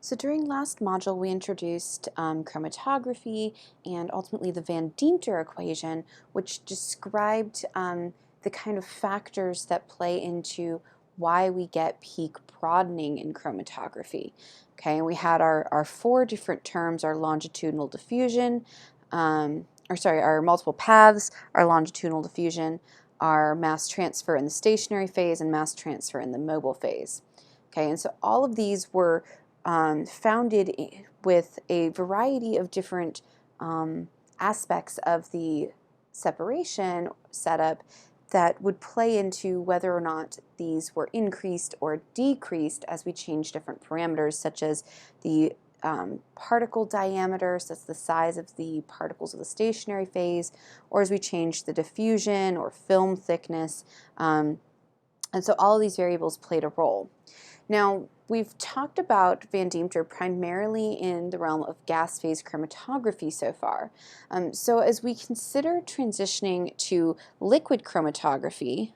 So during last module, we introduced chromatography and ultimately the Van Deemter equation, which described the kind of factors that play into why we get peak broadening in chromatography. Okay, and we had our four different terms: our longitudinal diffusion, our multiple paths, our longitudinal diffusion, our mass transfer in the stationary phase, and mass transfer in the mobile phase. Okay, and so all of these were founded with a variety of different aspects of the separation setup that would play into whether or not these were increased or decreased as we change different parameters, such as the particle diameter, so that's the size of the particles of the stationary phase, or as we change the diffusion or film thickness. And so all of these variables played a role. Now, we've talked about Van Deemter primarily in the realm of gas phase chromatography so far. So as we consider transitioning to liquid chromatography,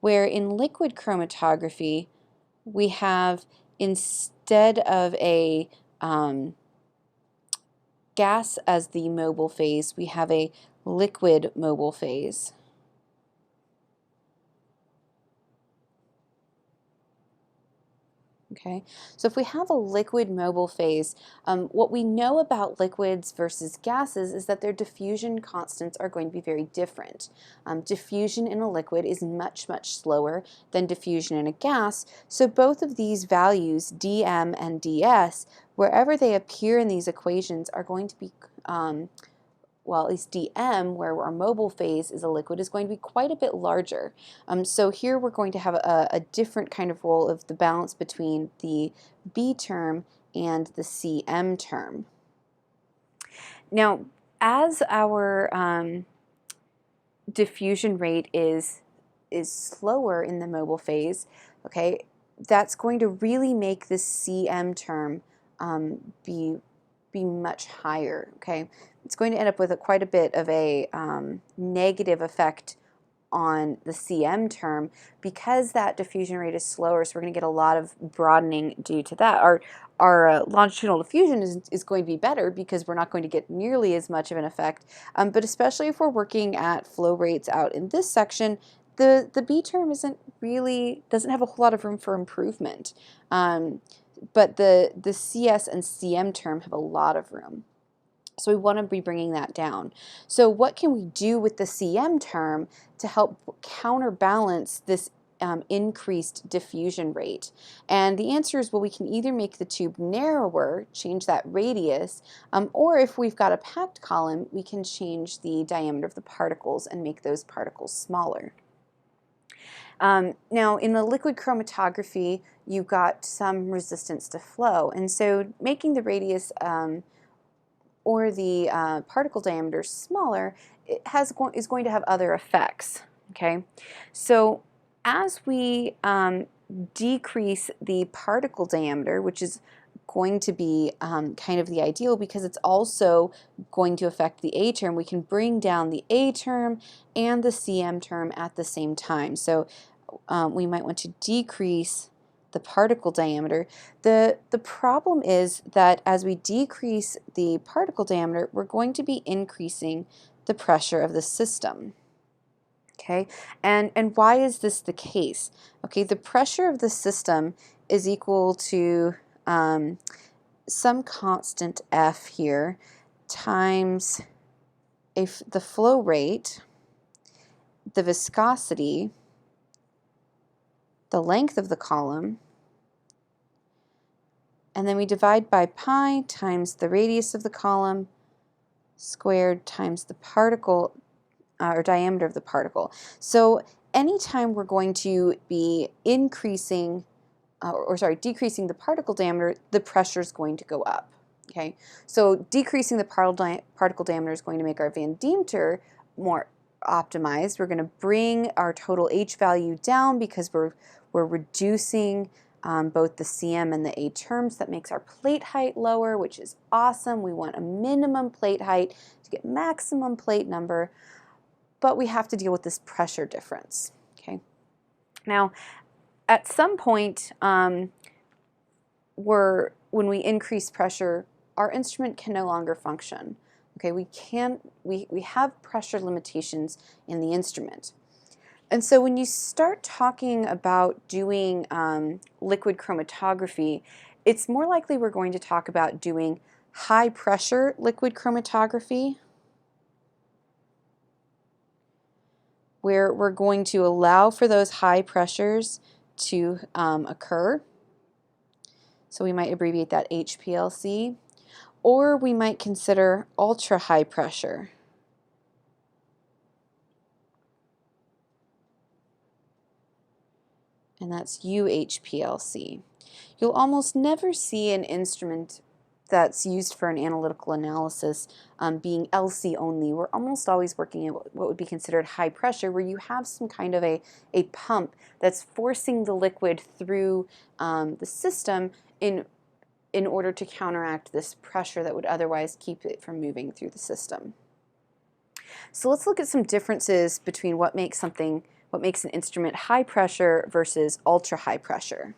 where in liquid chromatography we have, instead of a gas as the mobile phase, we have a liquid mobile phase. Okay, so if we have a liquid mobile phase, what we know about liquids versus gases is that their diffusion constants are going to be very different. Diffusion in a liquid is much, much slower than diffusion in a gas, so both of these values, dm and ds, wherever they appear in these equations are going to be well, at least dm, where our mobile phase is a liquid, is going to be quite a bit larger. So here we're going to have a different kind of role of the balance between the B term and the Cm term. Now, as our diffusion rate is slower in the mobile phase, okay, that's going to really make the Cm term be much higher. Okay, it's going to end up with quite a bit of a negative effect on the Cm term because that diffusion rate is slower. So we're going to get a lot of broadening due to that. Our longitudinal diffusion is going to be better because we're not going to get nearly as much of an effect. But especially if we're working at flow rates out in this section, the B term doesn't have a whole lot of room for improvement. But the CS and CM term have a lot of room. So we want to be bringing that down. So what can we do with the CM term to help counterbalance this increased diffusion rate? And the answer is, well, we can either make the tube narrower, change that radius, or if we've got a packed column, we can change the diameter of the particles and make those particles smaller. Now, in the liquid chromatography, you've got some resistance to flow, and so making the radius or the particle diameter smaller is going to have other effects. Okay, so as we decrease the particle diameter, which is going to be kind of the ideal because it's also going to affect the A term, we can bring down the A term and the CM term at the same time. So we might want to decrease the particle diameter. The problem is that as we decrease the particle diameter, we're going to be increasing the pressure of the system. Okay, and why is this the case? Okay, the pressure of the system is equal to some constant F here times the flow rate, the viscosity, the length of the column, and then we divide by pi times the radius of the column squared times the particle or diameter of the particle. So anytime we're going to be decreasing the particle diameter, the pressure is going to go up. Okay, so decreasing the particle diameter is going to make our Van Deemter more optimized. We're going to bring our total H value down because we're reducing both the CM and the A terms. That makes our plate height lower, which is awesome. We want a minimum plate height to get maximum plate number, but we have to deal with this pressure difference. Okay, now at some point, when we increase pressure, our instrument can no longer function. Okay, we have pressure limitations in the instrument. And so when you start talking about doing liquid chromatography, it's more likely we're going to talk about doing high pressure liquid chromatography, where we're going to allow for those high pressures to occur. So we might abbreviate that HPLC, or we might consider ultra high pressure. And that's UHPLC. You'll almost never see an instrument that's used for an analytical analysis being LC only. We're almost always working at what would be considered high pressure, where you have some kind of a pump that's forcing the liquid through the system in order to counteract this pressure that would otherwise keep it from moving through the system. So let's look at some differences between what makes an instrument high pressure versus ultra high pressure.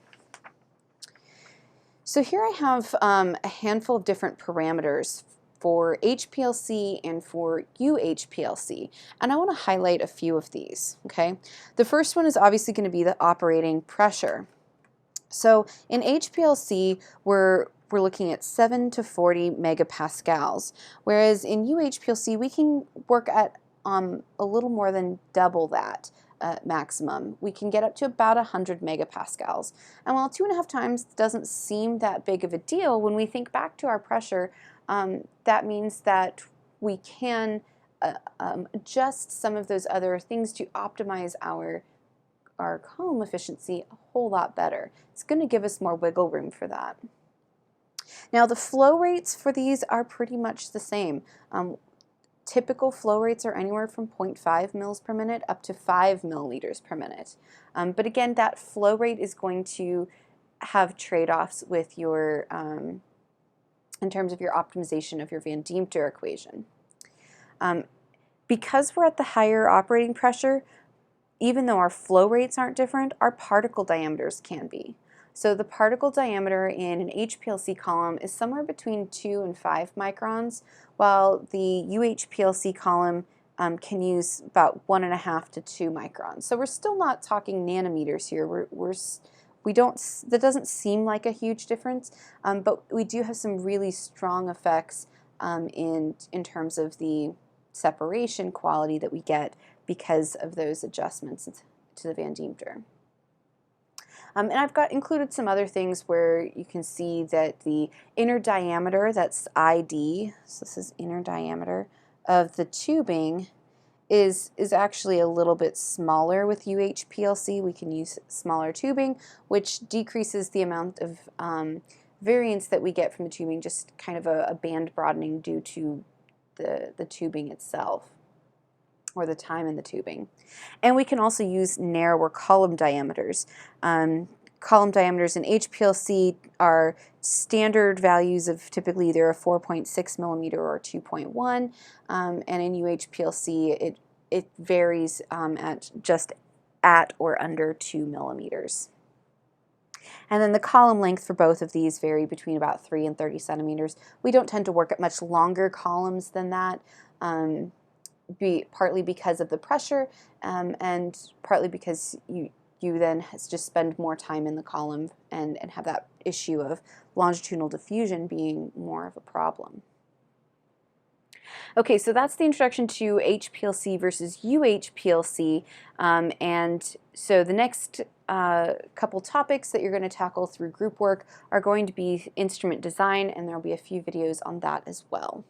So here I have a handful of different parameters for HPLC and for UHPLC, and I want to highlight a few of these. Okay, the first one is obviously going to be the operating pressure. So in HPLC, we're looking at 7 to 40 megapascals, whereas in UHPLC we can work at a little more than double that maximum. We can get up to about 100 megapascals. And while 2.5 times doesn't seem that big of a deal, when we think back to our pressure, that means that we can adjust some of those other things to optimize our column efficiency a whole lot better. It's going to give us more wiggle room for that. Now the flow rates for these are pretty much the same. Typical flow rates are anywhere from 0.5 mils per minute up to 5 milliliters per minute. But again, that flow rate is going to have trade-offs with your, in terms of your optimization of your Van Deemter equation. Because we're at the higher operating pressure, even though our flow rates aren't different, our particle diameters can be. So the particle diameter in an HPLC column is somewhere between 2 and 5 microns, while the UHPLC column can use about 1.5 to 2 microns. So we're still not talking nanometers here. That doesn't seem like a huge difference, but we do have some really strong effects in terms of the separation quality that we get because of those adjustments to the Van Deemter. And I've included some other things where you can see that the inner diameter, that's ID, so this is inner diameter of the tubing, is actually a little bit smaller with UHPLC. We can use smaller tubing, which decreases the amount of variance that we get from the tubing, just kind of a band broadening due to the tubing itself, or the time in the tubing. And we can also use narrower column diameters. Column diameters in HPLC are standard values of typically either a 4.6 millimeter or 2.1, and in UHPLC it varies at just at or under 2 millimeters. And then the column length for both of these vary between about 3 and 30 centimeters. We don't tend to work at much longer columns than that, partly because of the pressure and partly because you then just spend more time in the column and have that issue of longitudinal diffusion being more of a problem. Okay, so that's the introduction to HPLC versus UHPLC, and so the next couple topics that you're going to tackle through group work are going to be instrument design, and there will be a few videos on that as well.